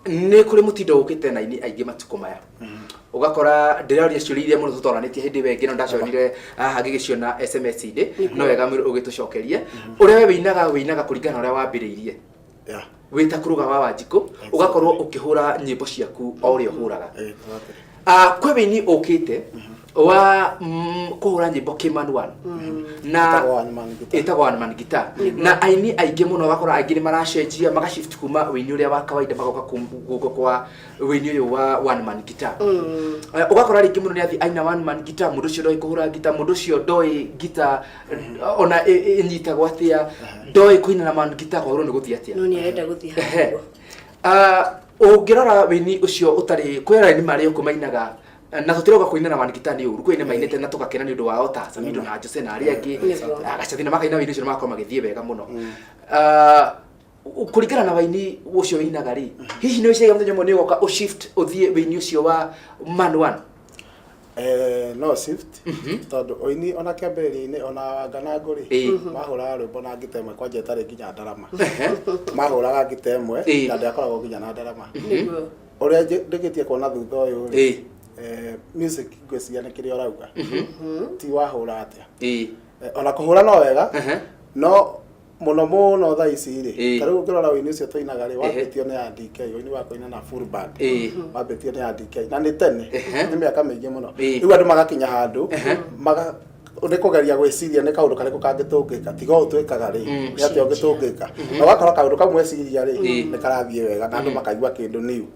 ni kuri mutindo ukite na ini aingi matuko maya ugakora ndiraria ciuria muno tutoranitie hindi wengi no ndaconire haha ngigiciona SMS inde no wega ugitucokerie uria we winaga kuringana uria wambiriirie wita kuruga wa Wanjiku ugakorwo ukihura nyimbo ciaku o uria uhuraga kwe wini ukite wa kuhura nyimbo Kimanuan na etagwo one man guitar na aini aingi muno bakora aingi ni maracenjia magashift kuma wini uria wa kawaida magoka guko kwa wini uyu wa one man guitar ugakora ringi muno ni athi aina one man guitar mundu cio ndoi kuhura guitar mundu cio ndoi guitar ona inyitagwo atia ndoi kuina na man guitar kwa ni guthia atia no ni arenda guthia ungirora wini ucio utari kwera ni mari ukumainaga na tutiroga kuinana wanigitani uru kwine mainete na tukakena ni undu wao ta Samido na Jose na ari angi agacathina makaina wini ucio makoma magithie wega muno kurigana na waini ucio winaga ri hihi ni wiciga muthenya mwe ni goka u shift uthie wini ucio wa man one no shift tondu oini ona kiambiriria-ini ona Ngananguri mahuraga rwimbo na ngita imwe kwanja itari nginya ndarama mahuraga ngita imwe na ndiakoragwo nginya na ndarama uria ndigitie kuona thutha uyu ri music ngwiciria ni kiria urauga ti wahura atia ona kuhura no wega no muno thaa ici ri tariu ngirora wini ucio tuinaga ri wambitio ni ya DK wini wa kuina na full band wambitio ni ya DK na ni tene ni miaka mingi muno riu andu magakinya handu ni kugeria gwiciria ni kaundu kariku kangitungika tiga utwikaga ri ni ati ungitungika na wakora kaundu kamwe ciria ri ni karathie wega na andu makaigua kindu niu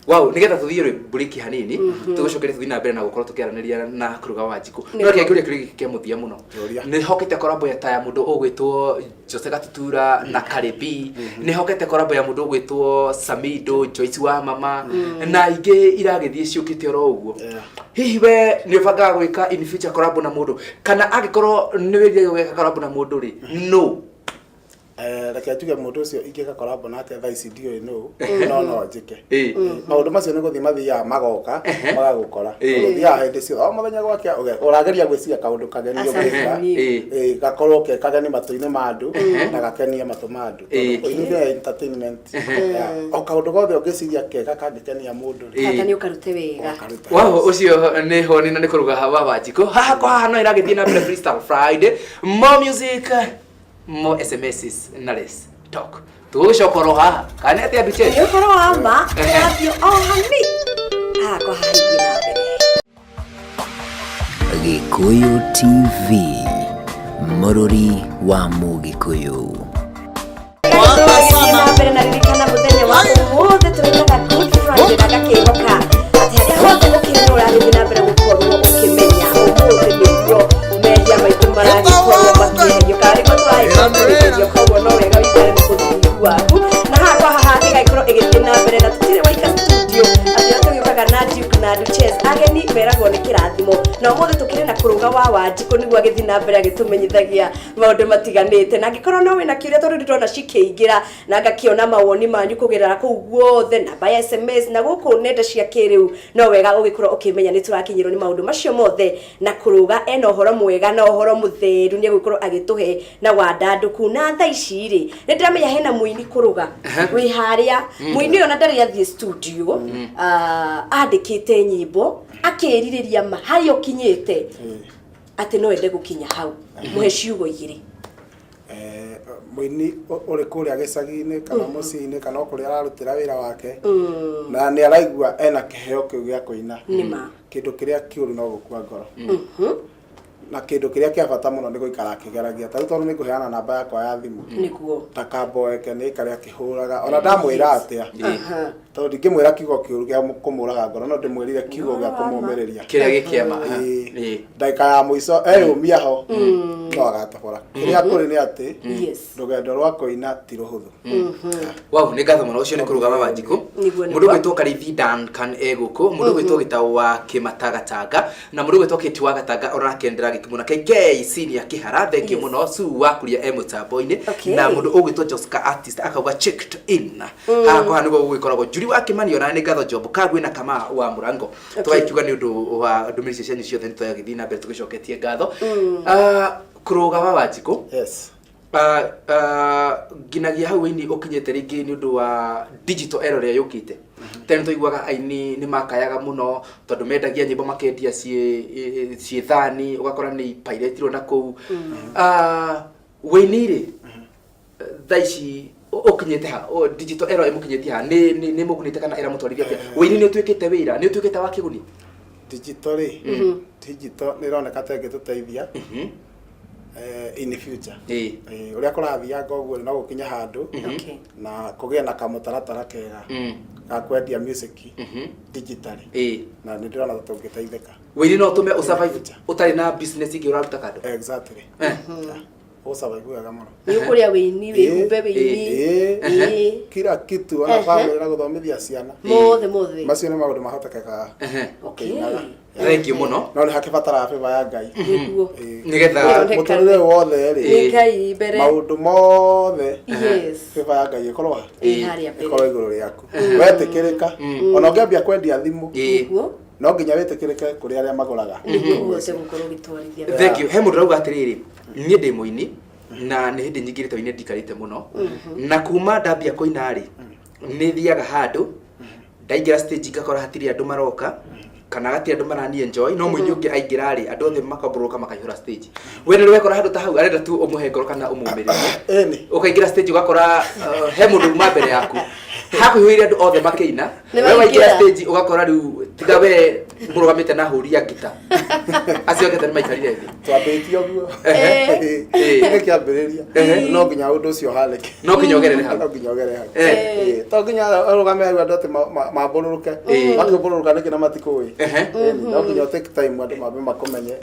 wow nigetha tuthie ri break hanini tugucokere tuthie na mbere na gukorwo tukiaraniria na kuruga wa Wanjiku no kiangiuria kiri kiamuthia muno ni hokete korabo ya taya mundu ugwitwo Jose Gatutura na Karibi ni hokete korabo ya mundu ugwitwo Samido Joyce wa Mama na ingi iragithie ciukite oro uguo hihi we ni banga gwika in future korabo na mundu kana agikorwo ni wiria gwika korabo na mundu ri no reke tuge mundu ucio ingika korabo na atia thaa ici ndioi no njike maundu macio ni guthii mathiaga magoka magagukora thiaga hindi cio o muthenya gwake urageria gwiciria kaundu kagenio gwika gakorwo ke kageni matu-ini ma andu na gakenie matu ma andu tondu entertainment o kaundu gothe ungiciria kega kangikenia mundu kaka ni ukarute wega wow ucio ni honi na ni kuruga wa Wanjiku haha kwa haha no iragithie na mbere Freestyle Friday more music more SMSs na less talk tugucokoro haha kana atia biche yo koro amba atio o hani kwa haigi na mbere Gikuyu TV Mururi wa Mugikuyu na mbere na ririkana muthenya wa umuthi twinaga Good Friday na gakihoka ati haria hothe gukirura ri na mbere gukorwo ukimenya umuthi niguo mehia maitu maragikorwo makihio kari gutwayo koguo no wega wikare mukuthiri waku na haha kwa haha igaikorwo igithie na mbere na tutire waika studio ati tugiuka tugaga na Duke na Duchess ageni meragwo nĩ kĩrathimo na ũmũthĩ tũkĩrĩ na kũrũga wa Wanjikũ nĩguo agĩthiĩ na mbere agĩtũmenyithagia maũndũ matiganĩte na angĩkorwo no wĩna kĩũria tondũ ndĩrona cikĩingĩra na ngakĩona mawoni manyu kũgerera kũu guothe namba ya SMS na gũkũ nenda cia kĩrĩu no wega ũgĩkorwo ũkĩmenya nĩ tũrakinyĩrwo nĩ maũndũ macio mothe na kũrũga ena ũhoro mwega na ũhoro mũtheru nĩ egũkorwo agĩtũhe na wandandũku na thaa ici rĩ nĩ ndĩramenya hena mũini kũrũga wĩ harĩa mũini ũyũ na ndarĩ athiĩ studio andĩkĩte nyĩmbo akĩrirĩria ma harĩa ũkinyĩte atĩ no ende gũkinya hau mũhe ciugo igĩrĩ mũini ũrĩ kũrĩa gĩcagi-inĩ kana mũciĩ-inĩ kana kũrĩa ararutĩra wĩra wake na nĩ araigua ena kĩheo kĩu gĩa kũina kĩndũ kĩrĩa kĩũru no gũkua ngoro na kĩndũ kĩrĩa kĩa bata mũno nĩ gũikara akĩgeragia tarĩ tondũ nĩ kũheana namba yakwa ya thimũ nĩguo takamboeke nĩ ikare akĩhũraga ona ndamwĩra atĩa tondũ ndingĩmwĩra kiugo kĩũru gĩa kũmũraga ngoro no ndĩmwĩrire kiugo gĩa kũmũmĩrĩria kĩrĩa gĩkĩama ndagĩka ya mũico eyũmia ho no agatobora kĩrĩa kũrĩ nĩ atĩ rũgendo rwa kũina ti rũhũthũ wow nĩ ngatho mũno ũcio nĩ kũrũga wa Wanjikũ mũndũ gwĩtwo Karithi Duncan egũkũ mũndũ gwĩtwo Gĩtaũ wa Kĩmatagatanga na mũndũ gwĩtwo Kĩti wa Gatanga ona kendera gĩkimuna KK senior kĩhara thengio mũno su wakuria mũtambo-inĩ na mũndũ ũgwĩtwo Josca artist akauga checked in haha nĩguo gũgĩkoragwo Njuri wa Kĩmani ona nĩ ngatho Job Kagwe na Kama wa Mũrango tũgaikiuga nĩ ũndũ wa ndũmĩrĩri cianyu ciothe nĩ twagĩthiĩ na mbere tũgĩcoketie ngatho kũrũga wa Wanjikũ nginagia hau ini ũkinyĩte rĩngĩ nĩ ũndũ wa digital era ĩrĩa yũkĩte tene tũiguaga aini nĩ makayaga mũno tondũ mendagia nyĩmbo makendia ciĩ thani ũgakora nĩ piratirwo na kũu wĩini rĩ thaa ici ũkinyĩte ha digital era ĩmũkinyĩtie ha nĩ mũgunĩte kana era mũtwarithia atĩa wĩini nĩ ũtuĩkĩte wĩra nĩ ũtuĩkĩte wa kĩguni digital digital nĩ ĩroneka ta ĩngĩtũteithia in the future ũrĩa kũrathianga ũguo no gũkinya handũ na kũgĩa na kamũtaratara kega ga kwendia music digitally na nĩ ndĩrona tũngĩteithĩka wĩini no ũtũme ũsurvive ũtarĩ na business ingĩ ũraruta kando exactly ũsurvive wega mũno nĩ ũkũrĩa wĩini wĩhumbe wĩini kila kitu ona family na gũthomithia ciana mothe macio nĩ maũndũ mahotekaga thank you mũno no nĩ hakĩbatara favor ya Ngai nĩgetha mũtũrĩre wothe rĩ Ngai mbere maũndũ mothe favor ya Ngai ĩkorwo ĩkorwo igũrũ rĩaku wetĩkĩrĩka ona ũngĩambia kwendia thimũ no nginya wĩtĩkĩrĩke kũrĩ arĩa magũraga thank you he mũndũ rauga atĩrĩrĩ niĩ ndĩ mũini na nĩ hĩndĩ nyingĩ rĩtwa-inĩ ndikarĩte mũno na kuma ndambia kũina rĩ nĩ thiaga handũ ndaingĩra stage ngakora hatirĩ andũ maroka kana gati andũ marani enjoy no mũini ũngĩ aingĩra rĩ andũ othe makambũrũka makaihũra stage we nĩ wekora handũ ta hau arenda tu ũmũhe ngoro kana ũmũmĩrĩrie ũkaingĩra stage ũgakora he mũndũ uma mbere yaku hakuhĩire andũ othe makĩina we waingĩra stage ũgakora rĩu tiga we mũrũgamĩte na hũri ya ngita acio ngete nĩ maikarire thĩ twambĩtie ũguo nĩ kĩambĩrĩria no nginya ũndũ ũcio ũhanĩke no nginya ũgerere hau no nginya ũgerere hau to nginya ũrũgame hau andũ atĩ mambũrũrũke makĩmbũrũrũka nĩkĩ na matikũĩ no nginya take time andũ mambe makũmenye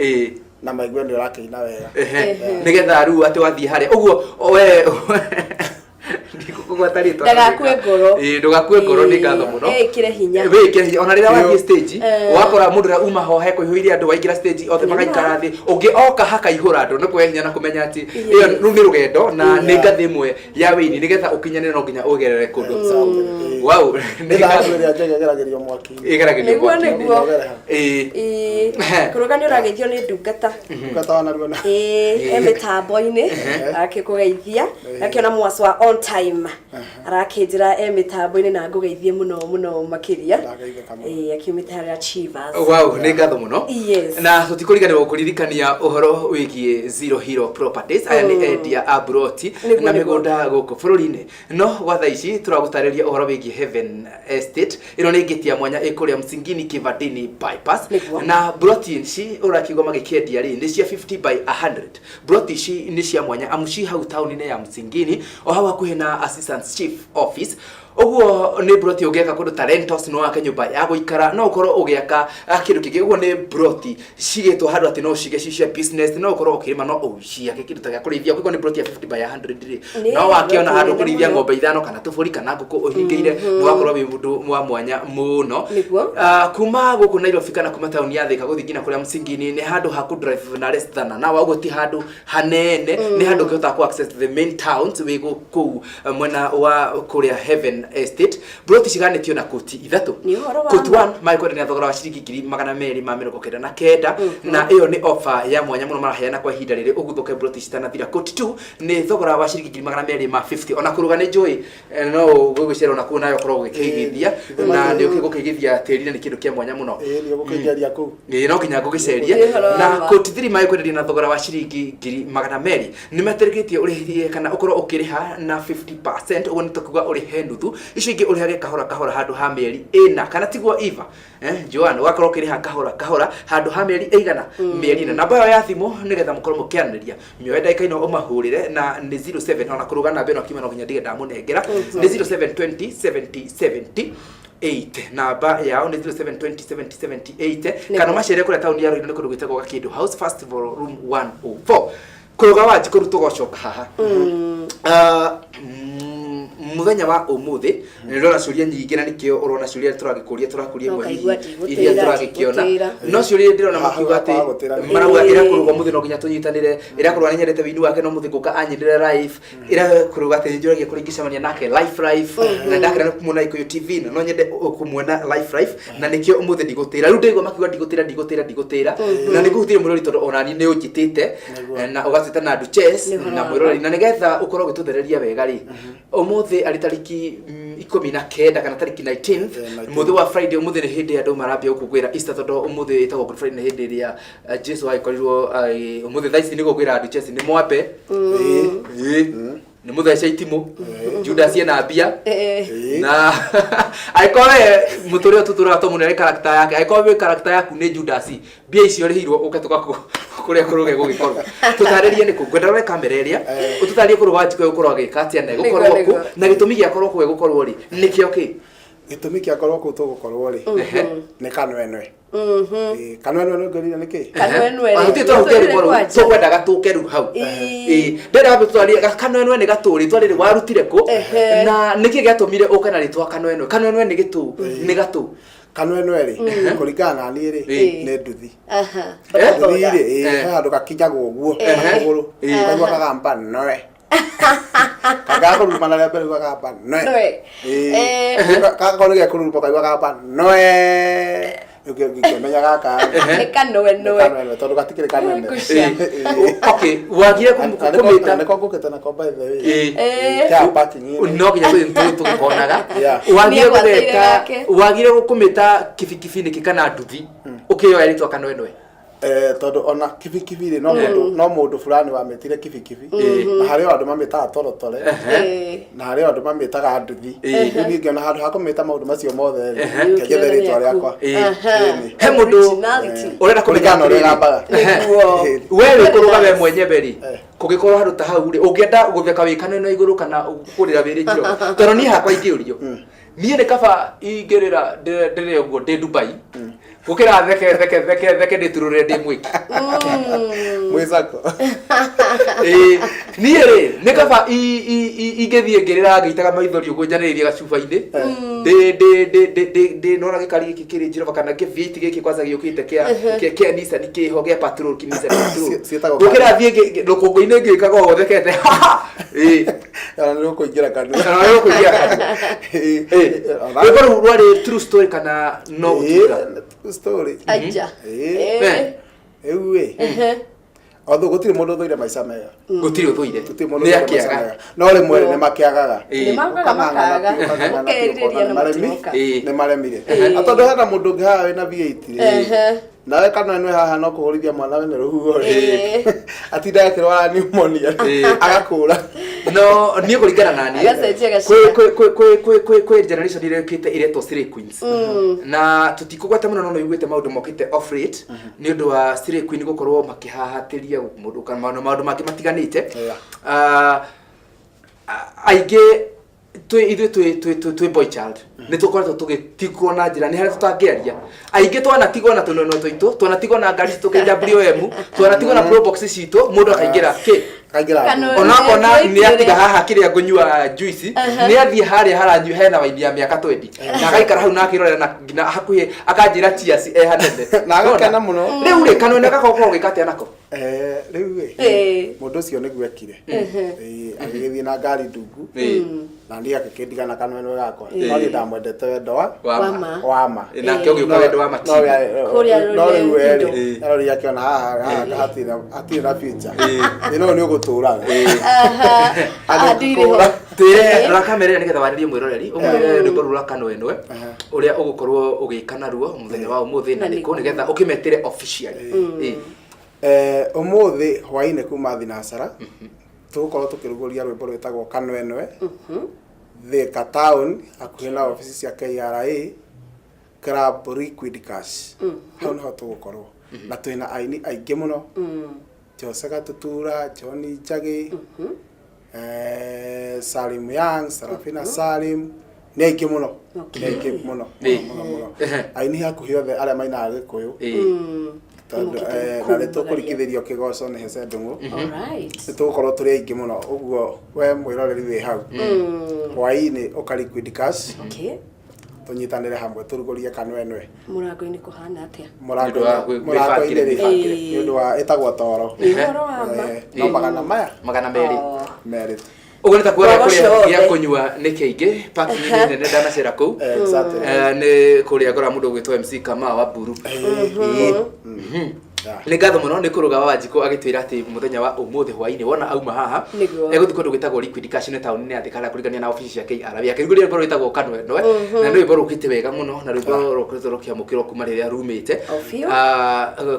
na maigue nĩ ũrakĩina wega nĩgetha rĩu atĩ wathiĩ harĩa ũguo we ndagakue ngoro ndugakue ngoro nĩ ngatho mũno wĩkĩre hinya ona rĩrĩa wathiĩ stage wakora mũndũ ũrĩa uma ho hekũihũire andũ waingĩra stage othe magaikara thĩ ũngĩ oka hakaihũra andũ nĩ kuoya hinya na kũmenya atĩ ĩyo rĩu nĩ rũgendo na nĩ ngathĩ ĩmwe ya wĩini nĩgetha ũkinyanĩre no nginya ũgerere kũndũ wow nĩ ngatho ĩrĩa njĩgeragĩrio mwaki-inĩ ĩgeragĩrio mwaki-inĩ kũrũga nĩ ũrageithio nĩ ndungata wanaruo na mĩtambo-inĩ akĩkũgeithia akĩona mwaco wa on time arakĩnjĩra mĩtambo-inĩ na ngũgeithie mũno mũno makĩria akiumĩte harĩa Chivas wow nĩ ngatho mũno na tũtikũriganĩrwo kũririkania ũhoro wĩgiĩ Zero Hero Properties aya nĩ endia a buroti na mĩgũnda gũkũ bũrũri-inĩ no gwa thaa ici tũragũtarĩria ũhoro wĩgiĩ Heaven Estate ĩno nĩ ngĩti ya mwanya ĩkũrĩa Msingini Kivandini bypass na buroti ici ũrakiuga magĩkĩendia rĩ nĩ cia 50 by 100 buroti ici nĩ cia mwanya amu ci hau taũni-inĩ ya Msingini o hau hakuhĩ na assistant chief office Oguo ni broti ugiaka kundu talentos no aka nyumba ya guikara no ukorwo ugiaka kindu kingi uguo ni broti cigitwo handu ati no cige cia business no ukorwo ukirima no ucia kindu ta gya kurithia kuko ni broti ya 50 by 100 no wakiona handu kurithia ng'ombe ithano kana tuburi kana nguku uhingeire no wakorwo wi mundu wa mwanya muno kuma guku Nairobi kana kuma town ya Thika guthi ngina kuria msingi-ini ni handu ha ku drive na less than na wago ti handu hanene ni handu ukihota ku access the main towns wi guku mwena wa kuria Heaven Estate broti ciganitio na koti ithatu koti 1 mai kwenda na thogora wa ciringi 299 na iyo ni offer ya mwanya muno maraheana kwa ihinda riri uguthuke broti citanathira koti 2 ni thogora wa ciringi 250 ona kuruga ni njui no gugicero na kuona yo korwo gukigithia na ni ukigukigithia tiri ni kindu kia mwanya muno ni gukigeria ku no kinya gugiceria na koti 3 mai kwenda na thogora wa ciringi 200 ni metereketie urihirie kana ukorwo ukiriha na 50% ugo ni tukuga urihe nuthu icio ingi urihage kahora handu ha mieri ina kana tiguo Eva Joan wakorwo ukiriha kahora handu ha mieri igana mieri ina namba ya thimu nigetha mukorwo mukianiriria mioyo ndaika ino umahurire na ni 07 ona kuruga na beno kimano kinya dige ndamunengera ni 0720 70 8 namba yao ni 07207078 kana machere kule town ya Ruiru ni kundu gwitagwo Gakindu House Festival Room 104 kuruga waji kuruto gocoka haha muthenya wa umuthi ni rora ciuria nyingi na nikio urona ciuria turakuria mwe iria turagikiona no ciuria ndirona makiuga ati marauga ira kuruga muthi no ginya tunyitanire ira kuruga nyendete wini wake no muthi guka anyindire live ira kuruga ati njuragia kuringicamania nake live na ndakira kumuna Ikuyu TV no nyende kumwona live na nikio umuthi ndigutira riu ndigo makiuga ndigutira na niguthire murori tondu onani ni unjitite na ugatita na Duchess na mwirori na nigetha ukorwo gituthereria wega ri umuthi ari tariki 19 kana tariki 19 muthi wa Friday umuthi ni hindi andu marambia gukugwira Easter tondu umuthi etagwo Good Friday ni hindi ria Jesu aikorirwo umuthi thaici ni gukugwira Duchess ni mwambe ni muthece itimu Judas ena bia na aikowe muturio tutura tomunere character yake aikowe character yaku ni Judas bia icio rihirwo ukatuka kuria kuruge gugikorwo tutaririe ni kugwenda re kamera iria ututarie kuruga njiko gukorwo gikati ane gukorwo ku na gitumi gia korwo ku gukorwo ri nikio ki gitumi kia korwo ku tugukorwo ri ni kanwenwe kanwenwe ngorira niki kanwenwe ati turuke korwo tukwenda gatuke ru hau ndenda gutwaria kanwenwe ni gaturi twarire warutire ku na niki gatumire ukana ritwa kanwenwe ni gitu ni gatu kanwenwe ri kuringana ni ri ni nduthi nduthi ri handu gakinyagwo guo maguru kagwa kagamba noe kagago rumana le bere kagamba noe kagago le kurumba kagamba noe ukimenya gaka kanwenwe tondu gatikire kanwenwe okay wagire kumita ne kokuketa na ko by the way ya parking no kinya tukonaga wagire gukumita kibikibi ni kikana nduthi ukiyo yaritwa kanwenwe tondu ona kibikibi ri no mundu fulani wametire kibikibi na hari andu mamitaga torotore na hari andu mamitaga nduthi ni ngiona handu hakumita maundu macio mothe kegere ritwa riakwa he mundu urenda kumenya uri gambaga wewe kuruga we mwenye beri kugikorwo handu ta hau ri ungienda gutheka wikane no iguru kana kurira wiri njiro tondu ni hakwa ingiurio niĩ nĩ kaba ingĩrĩra ndĩrĩ ũguo ndĩ Dubai gũkĩra theke ndĩturũrĩre ndĩ mwĩki mwĩcako niĩ rĩ nĩ kaba ingĩthiĩ ngĩrĩra ngĩitaga maithori ũguo njanĩrĩrie gacuba-inĩ nona gĩkari gĩkĩ kĩrĩ njĩrova kana kĩbiti gĩkĩ kwanza gĩũkĩte kĩa Nissan kĩho gĩa patrol Nissan patrol gũkĩra thiĩ rũkũngũ-inĩ ngĩkaga ũguo thekete ona nĩ ũkũingĩra kanua Wewe rwari true story kana no utiga story aja ewe although gutire mundu thuire maica mega gutire uthuire ni akiaga no rimwe ni makiagaga ni makaga ukeriria na mutimoka ni maremire atondu hena mundu ngihaga wina V8 nawe kana nwe haha no kuhurithia mwana we ni ruhuho atinda yakirwa pneumonia agakura no nie kuringana nani kwe generation ile kite ile to Stray Queens na tutikugwata muno no igwete maundu mokite off rate ni undu wa Stray Queen gukorwo makihahatiria mundu kana maundu maki matiganite aige twi boy child ni tukoretwo tugitigwo na njira ni haria tutangiaria aingi twanatigwo na tunono twitu twanatigwo na ngari citu KWM twanatigwo na pro box citu mundu akaingira ona ni atiga haha kiria ngunyua juice ni athie haria haranyua hena waini ya miaka 20 na agaikara hau na akirorera na hakuhi akanjira cheers hanene na agakena muno riu ri kanone gakoko gikate nako riu mundu ucio niguo ekire agithie na ngari ndungu na ndia akikindigana kanone gakwa no ni ndamwendete wendo wama na kio giuka wendo wa mati no riu eri akiona haha hatire na future no ni uguturaga tire rakamere ni getha waririe mwiroreri umwe ni borura kano enwe uria ugukorwo ugikana ruo muthenya wa umuthi na niko ni getha ukimetire officially umuthi hwaine kuma Thinasara tugukorwo tukiruguria rwimbo rwetagwo kano enwe Thika town hakuhi na ofisi cia KRA Club Liquid Cash hau niho tugukorwo na twina aini aingi muno Jose Gatutura Johnny Njagi Salim Young Sarafina Salim ni aingi muno aini hakuhi othe aria mainaga Gikuyu na leto kurikithirio kigoco ni Hece Ndung'u tugukorwo turi aingi muno uguo we mwiroreri wi hau hwaini Liquid Cash tunyitanire hamwe turugurie kano enwe murango-ini kuhana atia murango-ini ni undu wa etagwo toro no magana meri ugo nita kuria kuria kunyua ni kiingi parking nene ndanacera ku ni kuria ngora mundu gwitwa MC Kamau wa Buru ni ngatho muno ni kuruga wa Wanjiku agitwira ati muthenya wa umuthi hwaini wona auma haha eguthi kundu gwitagwo Liquid Cash ni town ni athikara kurigania na ofisi ya KRA ya kiriguria rwimbo rwitagwo kano enwe na ni rwimbo rukite wega muno na rwimbo rukoretwo rukiamukirwo kuma riria rumite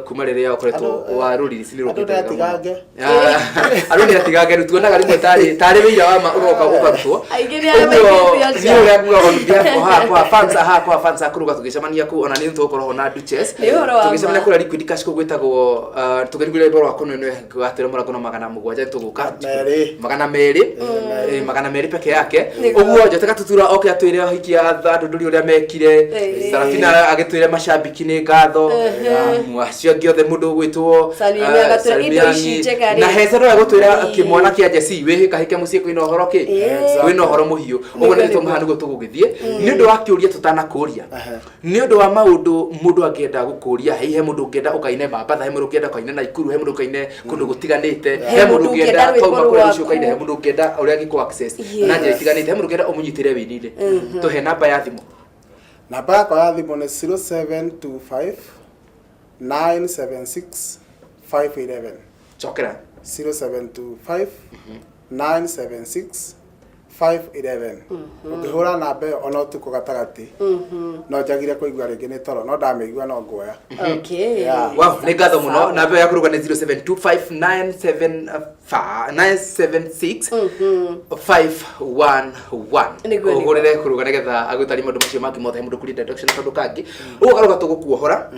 kuma riria ukoretwo wa rurisi ni rukite wega muno aruni atigange rutuonaga rimwe tari wira wa ma uroka ukarutwo ni uria kugaga ndia kwa fans akuruga tugicemania ku ona ni tukorwo na Duchess tugicemania kura Liquid Cash ku gwitagwo tugerigire rwimbo rwa kono enwe gwatira murako na magana mugwanja tuguka magana meri peke yake uguo Jose Tutura oke atwire hikia thaduduri uria mekire Sarafina agitwire mashambiki ni ngatho mwacio giothe mundu gwitwo na Hece no agutwira kimwana kia Jesse we kahike mucie kwina horo ki kwina horo muhiu uguo ni tumahanu go tugugithie ni undu wa kiuria tutana kuria ni undu wa maundu mundu angienda gukuria he mundu ungienda ukaine Mambatha he mundu ungienda ukaine Naikuru he mundu ukaine kundu gutiganite he mundu ungienda toma kuri ucio ukaine he mundu ungienda uria ngiko access na njira itiganite he mundu ungienda umunyitire winire tuhe namba ya thimu namba yakwa ya thimu ni 0725 976 511 chokera 0725 976 511 ukihura namba ona tuko gatagati no jagire kuigua ringi ni toro no ndamigua no ngoya wow ni ngatho muno namba ya kuruga ni 0725976511 ugurire kuruga nigetha agutari mundu macio mangi mothe mundu kuri deduction tondu kangi ugaruga tugukuohora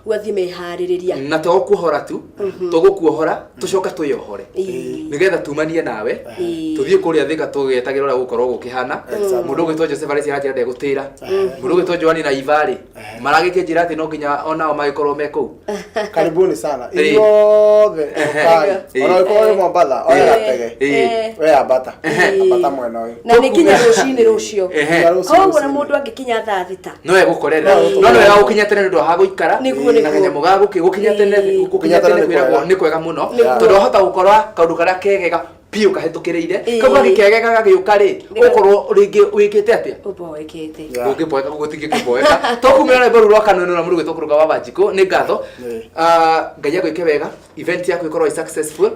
wathi mehaririria na tugukuohora tu tugukuohora tucoka tuyohore nigetha tumanie nawe tuthie kuria Thika tugetagira ura gukorwo gukihana mundu gwitwo Joseph Alesi hajira de gutira mundu gwitwo Joani na Ivari maragike njira ati no nginya onao magikorwo meku karibuni sana iothe ukai ona ko Mombatha oya tege we abata mwena uyu na nikinya rucini rucio koguo na mundu angikinya thaa thita no egukorera no ya gukinya tene ndu ha guikara na kanyamu ga gukinya tene kwiragwo ni kwega muno tondu hota gukorwa kaundu karia kegega piu kahitukireire kaguo gikegega gagiuka ri ukorwo ringi wikite atia uboekete ugiboeka gutingi kiboeka tokumira na boruro kanunu na muruge tokuruga wa Wanjiku ni ngatho Ngai agwike wega event yaku ikorwo successful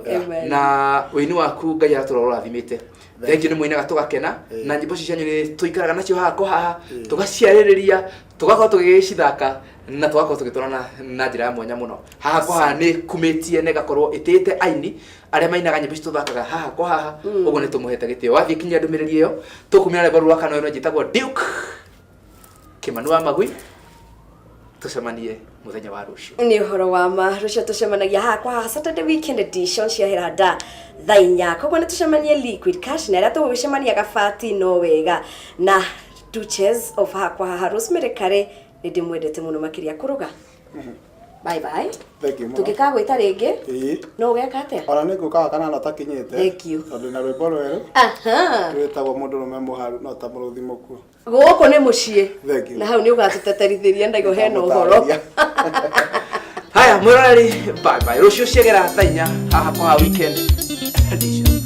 na wini waku Ngai aturora thimite thengi ni muinaga tugakena na nyimbo cianyu ni tuikaraga nacio haha tugaciaririria tugakorwo tugicithaka na tugakorwo tugitwarana na njira ya mwanya muno haha ni kumitie ne gakorwo itite aini aria mainaga nyimbo tuthakaga haha uguo ni tumuhete gitio wathie kinya ndumiriri iyo tukumira na barua kano ino jitagwo Duke Kimanu wa Magui tucemanie muthenya wa rucio ni horo wa ma rucio tucemanagia hakwa Saturday weekend edition cia Herada thainya koguo ni tucemanie Liquid Cash na ratu gucemania gabati no wega na Duchess of hakwa Rosemary Kare ni ndimwendete muno makiria kuruga bye bye thank you tukika gwita ringi no weka atia ona ni nguka kana no takinyete thank you tondu na rwimbo rweru twitagwo mundu rume muharu no ta muruthi muku guku ni mucii thank you na hau ni ugatuteterithiria ndaigo hena uhoro haya murari bye bye rucio ciegera thainya haha kwa weekend edition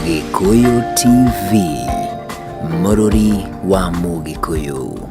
Gikuyu TV, Mururi wa Mugikuyu.